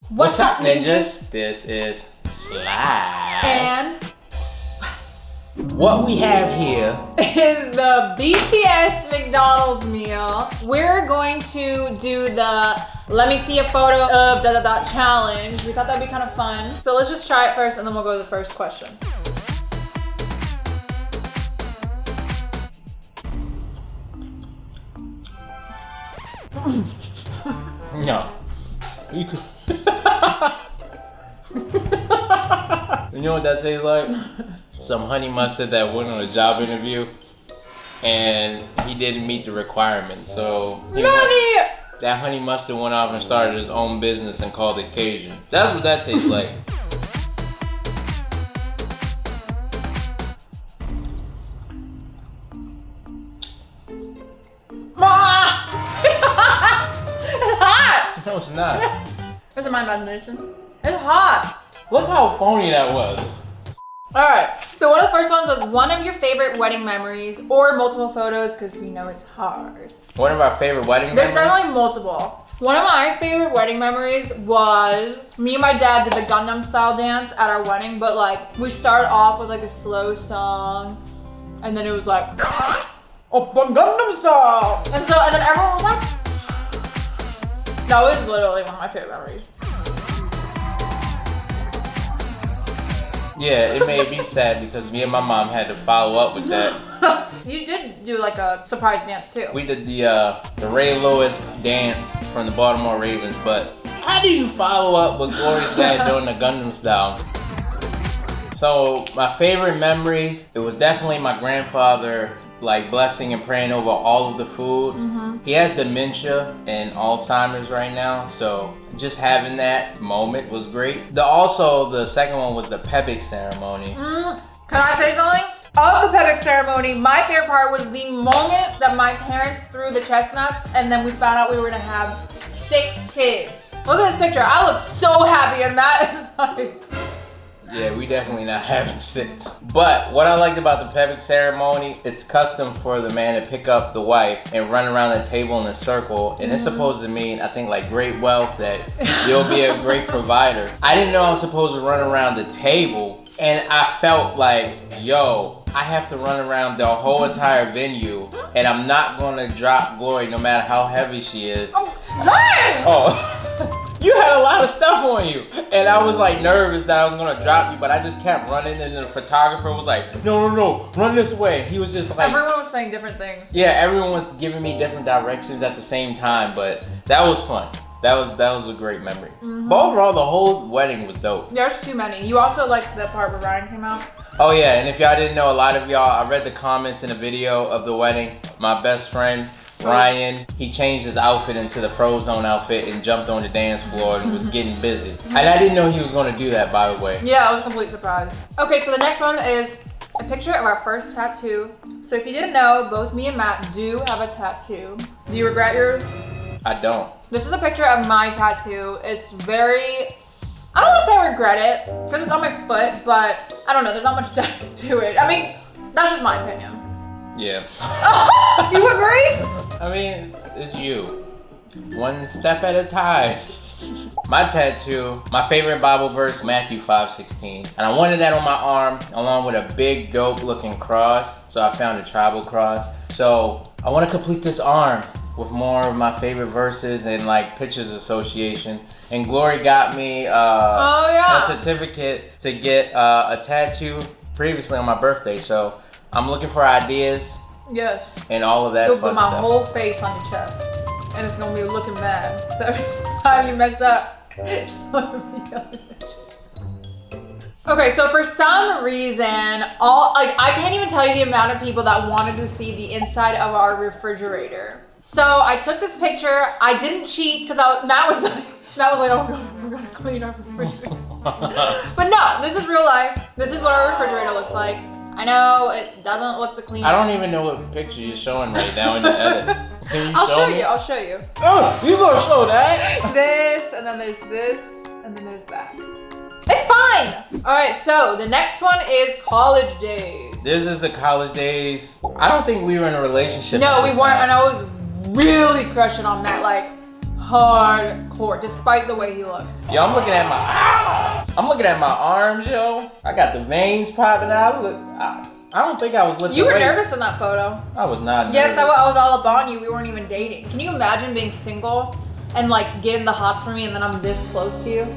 What's up, ninjas? This is Slash. And what we have here is the BTS McDonald's meal. We're going to do the let me see a photo of challenge. We thought that'd be kind of fun. So let's just try it first and then we'll go to the first question. No. You could. You know what that tastes like? Some honey mustard that went on a job interview and he didn't meet the requirements. So that honey mustard went off and started his own business and called it Cajun. That's what that tastes like. No, it's not. Is it my imagination? It's hot. Look how phony that was. Alright, so one of the first ones was one of your favorite wedding memories or multiple photos because you know it's hard. One of our favorite wedding There's memories? definitely multiple. One of my favorite wedding memories was me and my dad did the Gangnam Style dance at our wedding, but like we started off with like a slow song and then it was like oh, Gangnam Style! And then everyone was like, that was literally one of my favorite memories. Yeah, it made me sad because me and my mom had to follow up with that. You did do like a surprise dance too. We did the Ray Lewis dance from the Baltimore Ravens, but how do you follow up with Glory's dad doing the Gangnam Style? So my favorite memories, it was definitely my grandfather like blessing and praying over all of the food. He has dementia and Alzheimer's right now, so just having that moment was great. The second one was the Pebble ceremony. Can I say something? Of the Pebble ceremony, my favorite part was the moment that my parents threw the chestnuts and then we found out we were gonna have 6 kids. Look at this picture. I look so happy and Matt is like... Yeah, we definitely not having 6. But what I liked about the Pebble ceremony, it's custom for the man to pick up the wife and run around the table in a circle. And it's supposed to mean, I think, like great wealth, that you'll be a great provider. I didn't know I was supposed to run around the table. And I felt like, yo, I have to run around the whole entire venue. And I'm not gonna drop Glory no matter how heavy she is. Oh, what? Oh. You had a lot of stuff on you. And I was like nervous that I was gonna drop you, but I just kept running and the photographer was like, no, run this way. He was just like... Everyone was saying different things. Yeah, everyone was giving me different directions at the same time, but that was fun. That was a great memory. But overall, the whole wedding was dope. There's too many. You also liked the part where Ryan came out? Oh yeah, and if y'all didn't know, a lot of y'all, I read the comments in the video of the wedding. My best friend, Ryan, he changed his outfit into the Frozone outfit and jumped on the dance floor and was getting busy. And I didn't know he was going to do that, by the way. Yeah, I was completely surprised. Okay, so the next one is a picture of our first tattoo. So if you didn't know, both me and Matt do have a tattoo. Do you regret yours? I don't. This is a picture of my tattoo. It's very... I don't want to say I regret it, because it's on my foot, but I don't know, there's not much depth to it. I mean, that's just my opinion. Yeah. You agree? I mean, it's you. One step at a time. My tattoo, my favorite Bible verse, Matthew 5:16. And I wanted that on my arm, along with a big, dope looking cross. So I found a tribal cross. So I want to complete this arm with more of my favorite verses and like pictures association. And Glory got me a certificate to get a tattoo previously on my birthday. So I'm looking for ideas. Yes. And all of that You'll fun put my stuff. whole face on your chest. And it's gonna be looking bad. So every time you mess up, it's gonna be on your chest. Okay, so for some reason, I can't even tell you the amount of people that wanted to see the inside of our refrigerator. So I took this picture. I didn't cheat because Matt was like, oh god, we're gonna clean our refrigerator. But no, this is real life. This is what our refrigerator looks like. I know it doesn't look the cleanest. I don't even know what picture you're showing right now in the edit. Can you I'll me? show you. Oh, you gonna show that? This, and then there's this, and then there's that. It's fine! Alright, so the next one is college days. This is the college days. I don't think we were in a relationship. No, at we this weren't, time. and I was really crushing on Matt, like, hardcore, despite the way he looked. Yo, I'm looking at my arms, yo. I got the veins popping out. I don't think I was lifting You were weights. nervous in that photo. I was not nervous. Yes, I was all up on you. We weren't even dating. Can you imagine being single and like getting the hots for me and then I'm this close to you?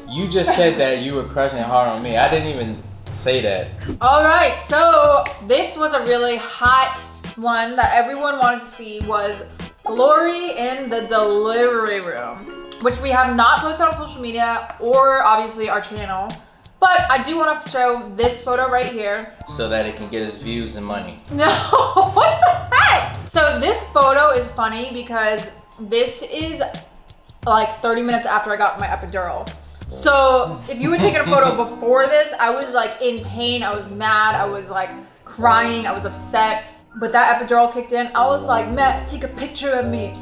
You just said that you were crushing it hard on me. I didn't even say that. All right, so this was a really hot one that everyone wanted to see was Glory in the delivery room, which we have not posted on social media or obviously our channel. But I do want to show this photo right here. So that it can get us views and money. No, what the heck? So this photo is funny because this is like 30 minutes after I got my epidural. So if you were taking a photo before this, I was like in pain, I was mad, I was like crying, I was upset. But that epidural kicked in, I was like, Matt, take a picture of me.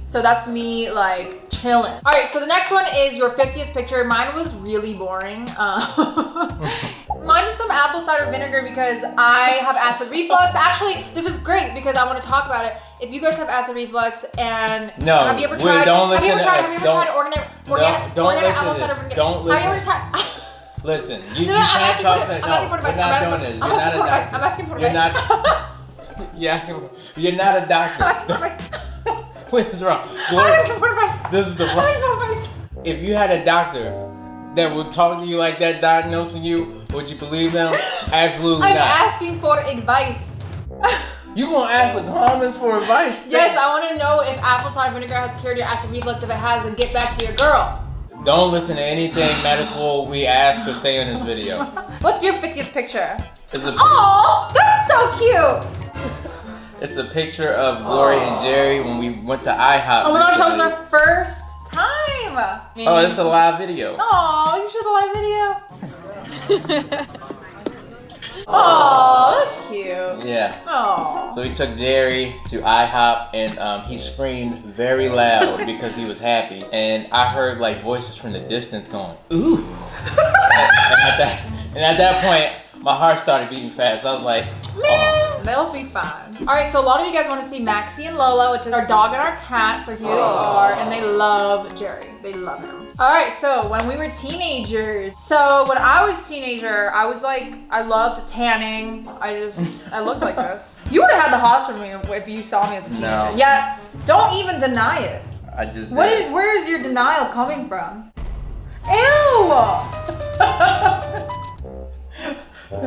So that's me like chilling. All right, so the next one is your 50th picture. Mine was really boring. Mine's with some apple cider vinegar because I have acid reflux. Actually, this is great because I want to talk about it. If you guys have acid reflux and No, have you ever tried? don't listen have you ever to us. tried organic apple cider vinegar? Don't Have you ever listen. tried? Listen, you No, can't talk to. I'm asking for advice. We're not doing this. I'm asking for You're not a advice. doctor. You're asking. You're not a doctor. I'm asking for advice. What is wrong? I'm asking for advice. This is the I'm wrong. asking for advice. If you had a doctor that would talk to you like that, diagnosing you, would you believe them? Absolutely I'm not. asking for advice. You gonna ask the comments for advice? Yes, I want to know if apple cider vinegar has cured your acid reflux. If it has, then get back to your girl. Don't listen to anything medical we ask or say in this video. What's your 50th picture? It's Oh, that's so cute. It's a picture of Glory and Jerry when we went to IHOP. Oh my gosh, that was recently. our first time. Oh, it's a live video. Oh, you showed the live video? Oh, that's cute. Yeah. Oh. So we took Jerry to IHOP and he screamed very loud because he was happy. And I heard like voices from the distance going, ooh. and at that point, my heart started beating fast. I was like, Man, they'll be fine. All right, so a lot of you guys want to see Maxie and Lola, which is our dog and our cat. So here they are, and they love Jerry. They love him. All right, so when we were teenagers. So when I was a teenager, I was like, I loved tanning. I looked like this. You would have had the hots for me if you saw me as a teenager. No. Yeah, don't even deny it. I just did. Where is your denial coming from? Ew!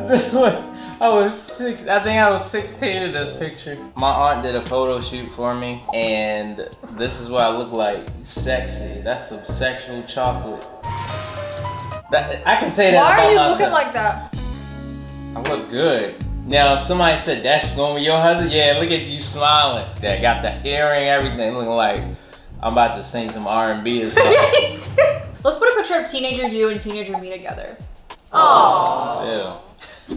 This one, I think I was 16 in this picture. My aunt did a photo shoot for me, and this is what I look like. Sexy. That's some sexual chocolate. I can say that Why about are you myself. looking like that? I look good. Now, if somebody said that's gonna be your husband, yeah, look at you smiling. That got the earring, everything, looking like I'm about to sing some R&B or something. Let's put a picture of teenager you and teenager me together. Aww. Ew.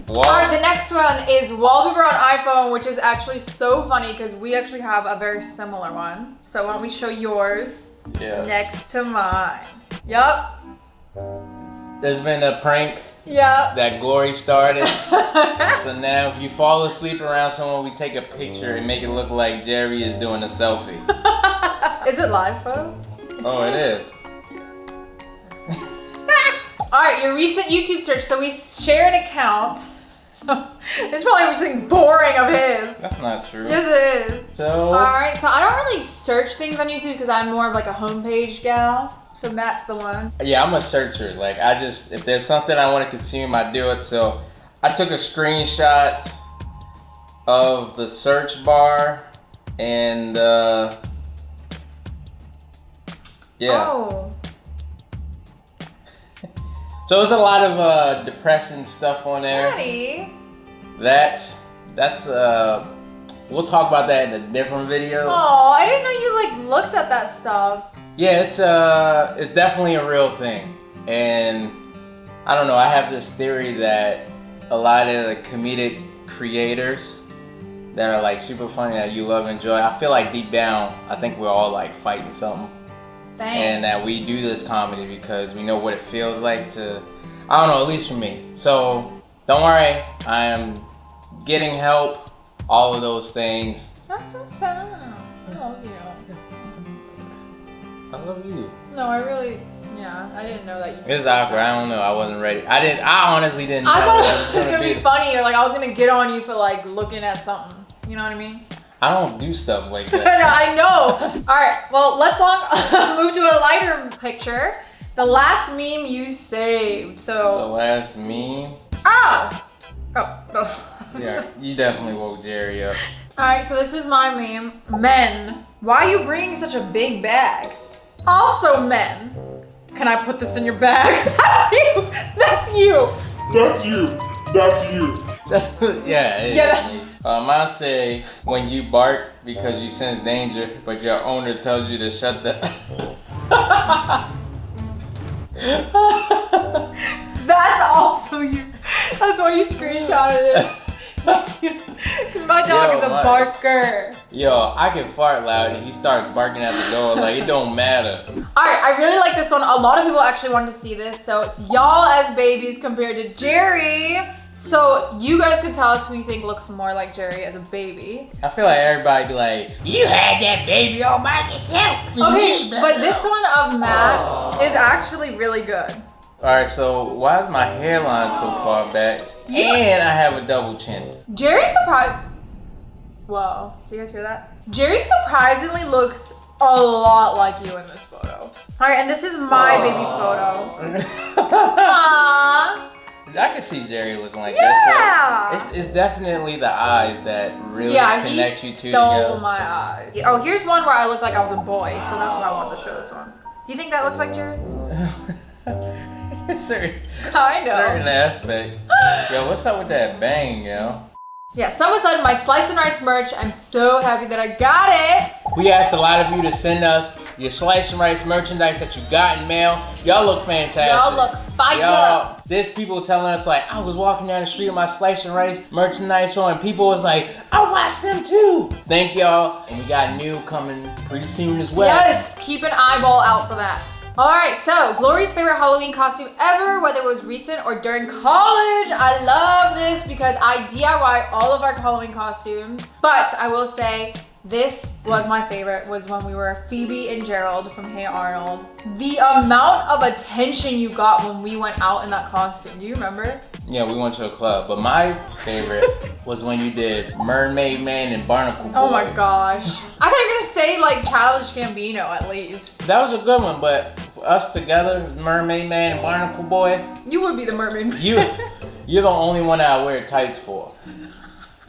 All right, the next one is wallpaper on iPhone, which is actually so funny because we actually have a very similar one. So why don't we show yours next to mine? Yup. There's been a prank Yup. that Glory started. So now if you fall asleep around someone, we take a picture and make it look like Jerry is doing a selfie. Is it live photo? Oh, it is. All right, your recent YouTube search. So we share an account. It's probably something boring of his. That's not true. Yes, it is. So. All right, so I don't really search things on YouTube because I'm more of like a homepage gal. So Matt's the one. Yeah, I'm a searcher. Like if there's something I want to consume, I do it. So I took a screenshot of the search bar and yeah. Oh. So there's a lot of depressing stuff on there. Daddy. That's we'll talk about that in a different video. Oh, I didn't know you like looked at that stuff. Yeah, it's definitely a real thing. And I don't know, I have this theory that a lot of the comedic creators that are like super funny that you love and enjoy, I feel like deep down, I think we're all like fighting something. Thanks. And that we do this comedy because we know what it feels like to, I don't know, at least for me. So don't worry, I am getting help, all of those things. That's so sad. I love you. I love you. No, I didn't know that you. It's awkward. I don't know. I wasn't ready. I honestly didn't know. I thought it was gonna be funny, or like I was gonna get on you for like looking at something. You know what I mean? I don't do stuff like that. I know. All right. Well, let's move to a lighter picture. The last meme you saved. The So. last meme. Oh. Yeah, you definitely woke Jerry up. All right. So this is my meme. Men, why are you bringing such a big bag? Also, men, can I put this in your bag? That's you. That's you. That's you. That's you. Yeah. Yeah. Mine say when you bark because you sense danger, but your owner tells you to shut the. That's also you. That's why you screenshotted it. Because my dog is a barker. Yo, I can fart loud and he starts barking at the door like it don't matter. Alright, I really like this one. A lot of people actually wanted to see this. So it's y'all as babies compared to Jerry. So you guys can tell us who you think looks more like Jerry as a baby. I feel like everybody be like, you had that baby all by yourself. Okay, but this one of Matt is actually really good. Alright, so why is my hairline so far back? And I have a double chin. Jerry surprised. Whoa, do you guys hear that? Jerry surprisingly looks a lot like you in this photo. Alright, and this is my baby photo. Aww. I can see Jerry looking like Yeah. that. So it's definitely the eyes that really connect you two stole together. my eyes. Oh, here's one where I looked like I was a boy, so that's why I wanted to show this one. Do you think that looks like Jerry? certain Kind of. aspects. Yo, what's up with that bang, yo? Yeah, someone said my slice and rice merch. I'm so happy that I got it. We asked a lot of you to send us your slice and rice merchandise that you got in mail. Y'all look fantastic. Y'all look fire. Y'all, there's people telling us like, I was walking down the street with my slice and rice merchandise on, and people was like, I watched them too. Thank y'all, and we got new coming pretty soon as well. Yes, keep an eyeball out for that. All right, so Glory's favorite Halloween costume ever, whether it was recent or during college. I love this because I DIY all of our Halloween costumes, but I will say this was my favorite, was when we were Phoebe and Gerald from Hey Arnold. The amount of attention you got when we went out in that costume, do you remember? Yeah, we went to a club, but my favorite was when you did Mermaid Man and Barnacle Boy. Oh my gosh. I thought you were gonna say like Childish Gambino at least. That was a good one, but for us together, Mermaid Man and Barnacle Boy, You would be the mermaid man. you're the only one that I wear tights for.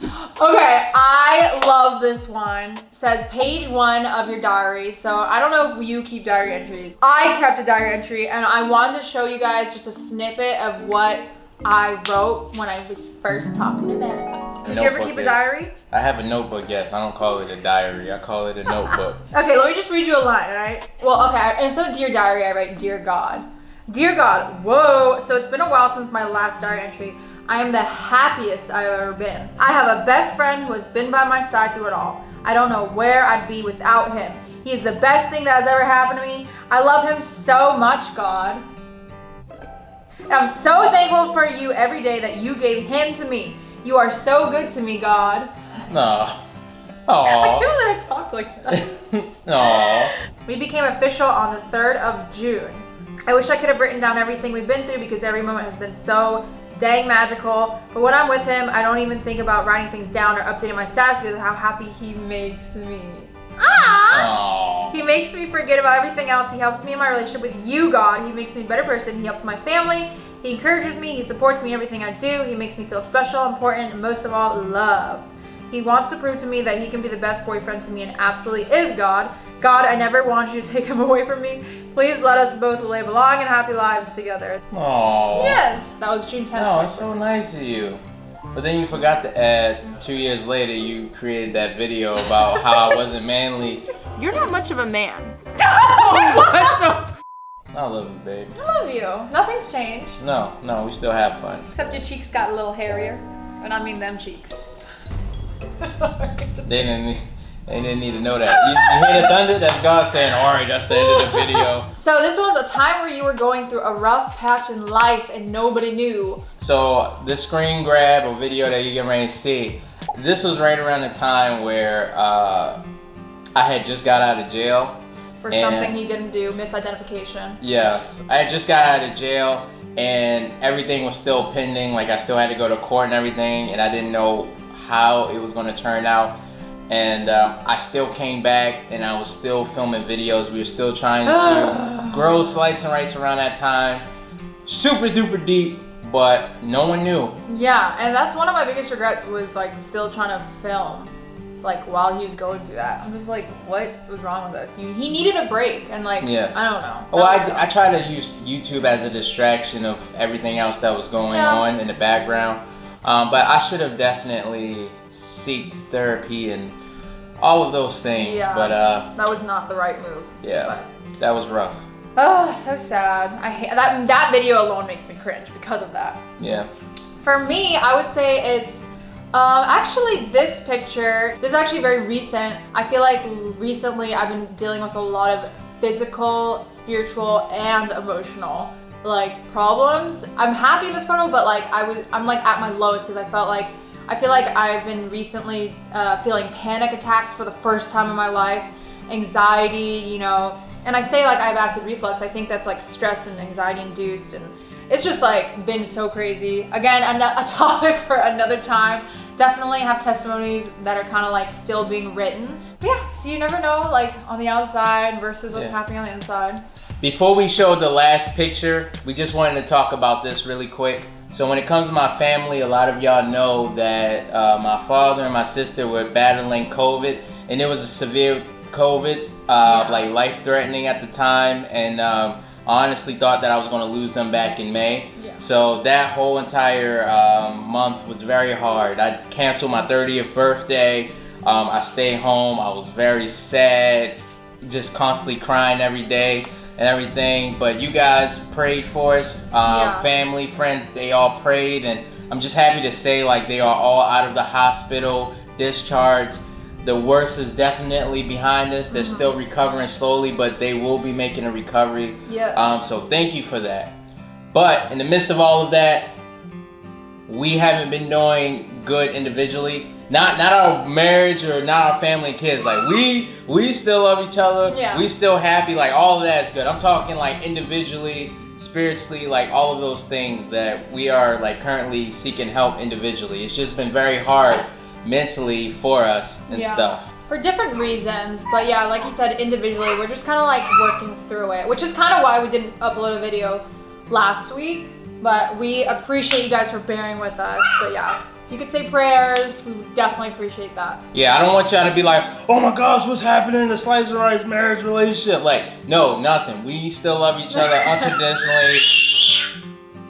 Okay, I love this one. It says page 1 of your diary. So I don't know if you keep diary entries. I kept a diary entry and I wanted to show you guys just a snippet of what I wrote when I was first talking to Matt. Did you ever keep a diary? I have a notebook, yes. I don't call it a diary. I call it a notebook. Okay, let me just read you a line, alright? Well, okay, instead of Dear Diary, I write Dear God. Dear God, whoa. So it's been a while since my last diary entry. I am the happiest I've ever been. I have a best friend who has been by my side through it all. I don't know where I'd be without him. He is the best thing that has ever happened to me. I love him so much, God. And I'm so thankful for you every day that you gave him to me. You are so good to me, God. No. I Aww. feel like I talk like that. Aww. We became official on the 3rd of June. I wish I could have written down everything we've been through because every moment has been so dang magical. But when I'm with him, I don't even think about writing things down or updating my status because of how happy he makes me. Aww. He makes me forget about everything else. He helps me in my relationship with you, God. He makes me a better person. He helps my family. He encourages me. He supports me in everything I do. He makes me feel special, important, and most of all, loved. He wants to prove to me that he can be the best boyfriend to me and absolutely is God. God, I never want you to take him away from me. Please let us both live long and happy lives together. Aww. Yes. That was June 10th. Oh, it's so nice of you. But then you forgot to add, 2 years later, you created that video about how I wasn't manly. You're not much of a man. What the? I love you, babe. I love you. Nothing's changed. No, we still have fun. Except your cheeks got a little hairier. And I mean them cheeks. They didn't need to know that. You hear the thunder? That's God saying, alright, that's the end of the video. So this was a time where you were going through a rough patch in life and nobody knew. So this screen grab or video that you get ready to see, this was right around the time where I had just got out of jail. for something he didn't do, misidentification. Yes, I had just got out of jail and everything was still pending. Like I still had to go to court and everything, and I didn't know how it was going to turn out. And I still came back and I was still filming videos. We were still trying to grow Slice and Rice around that time. Super duper deep, but no one knew. Yeah, and that's one of my biggest regrets, was like still trying to film like while he was going through that. I'm just like, what was wrong with us? He needed a break, and like, yeah. I don't know. Well, I try to use YouTube as a distraction of everything else that was going on in the background. But I should have definitely sought therapy and all of those things. Yeah, but that was not the right move. Yeah, that was rough. Oh, so sad. I hate that video alone makes me cringe because of that. Yeah. For me, I would say it's actually this picture. This is actually very recent. I feel like recently I've been dealing with a lot of physical, spiritual, and emotional like problems. I'm happy in this photo, but like I'm like at my lowest because I feel like I've been recently feeling panic attacks for the first time in my life, anxiety, you know. And I say like I have acid reflux. I think that's like stress and anxiety induced, and it's just like been so crazy. Again, a topic for another time. Definitely have testimonies that are kind of like still being written. But yeah, so you never know like on the outside versus what's happening on the inside. Before we show the last picture, we just wanted to talk about this really quick. So when it comes to my family, a lot of y'all know that my father and my sister were battling COVID, and it was a severe COVID, like life-threatening at the time, and I honestly thought that I was going to lose them back in May. Yeah. So that whole entire month was very hard. I canceled my 30th birthday. I stayed home. I was very sad, just constantly crying every day and everything. But you guys prayed for us, family, friends, they all prayed, and I'm just happy to say like they are all out of the hospital, discharged. The worst is definitely behind us. They're still recovering slowly, but they will be making a recovery. Yes. So thank you for that. But in the midst of all of that, we haven't been doing good individually. Not our marriage or not our family and kids. Like we still love each other. Yeah. We still happy. Like all of that is good. I'm talking like individually, spiritually, like all of those things that we are like currently seeking help individually. It's just been very hard mentally for us and stuff. For different reasons, but yeah, like you said, individually, we're just kind of like working through it, which is kind of why we didn't upload a video last week, but we appreciate you guys for bearing with us. But yeah, you could say prayers, we definitely appreciate that. Yeah, I don't want y'all to be like, oh my gosh, what's happening in the Slice and Rice marriage relationship? Like, no, nothing. We still love each other unconditionally.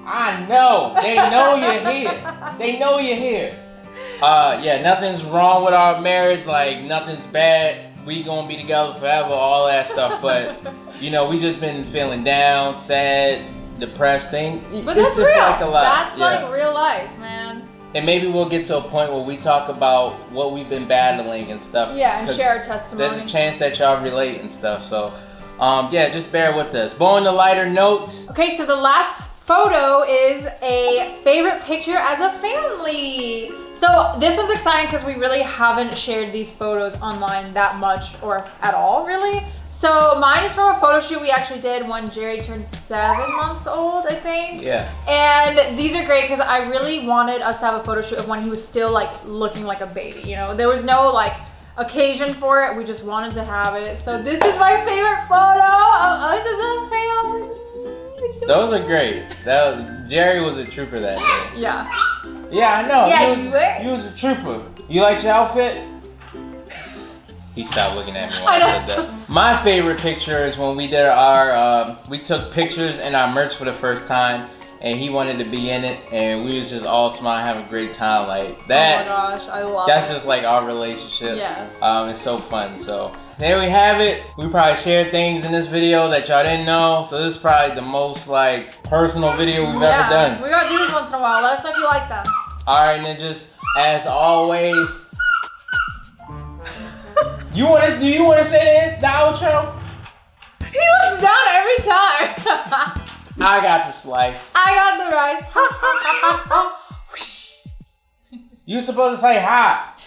I know, they know you're here. They know you're here. Yeah, nothing's wrong with our marriage, like nothing's bad. We gonna be together forever, all that stuff. But you know, we just been feeling down, sad, depressed thing. But it's that's just real. like a lot. That's like real life, man. And maybe we'll get to a point where we talk about what we've been battling and stuff. Yeah, and share our testimony. There's a chance that y'all relate and stuff. So, yeah, just bear with us. But on the lighter note. Okay, so the last photo is a favorite picture as a family. So this one's exciting because we really haven't shared these photos online that much or at all, really. So mine is from a photo shoot we actually did when Jerry turned 7 months old, I think. Yeah. And these are great because I really wanted us to have a photo shoot of when he was still like looking like a baby, you know? There was no like occasion for it. We just wanted to have it. So this is my favorite photo of us as a family. Those are great. Jerry was a trooper that day. Yeah. Yeah, I know. Yeah, you was a trooper. You liked your outfit? He stopped looking at me when I said that. My favorite picture is when we did we took pictures in our merch for the first time, and he wanted to be in it, and we was just all smiling, having a great time. Like that. Oh my gosh, I love That's it. just like our relationship. Yes. It's so fun. So there we have it. We probably shared things in this video that y'all didn't know. So this is probably the most like personal video we've ever done. We gotta do this once in a while. Let us know if you like them. Alright, ninjas, as always. Do you wanna say the outro? He looks down every time. I got the slice. I got the rice. You supposed to say hot.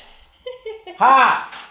Hot.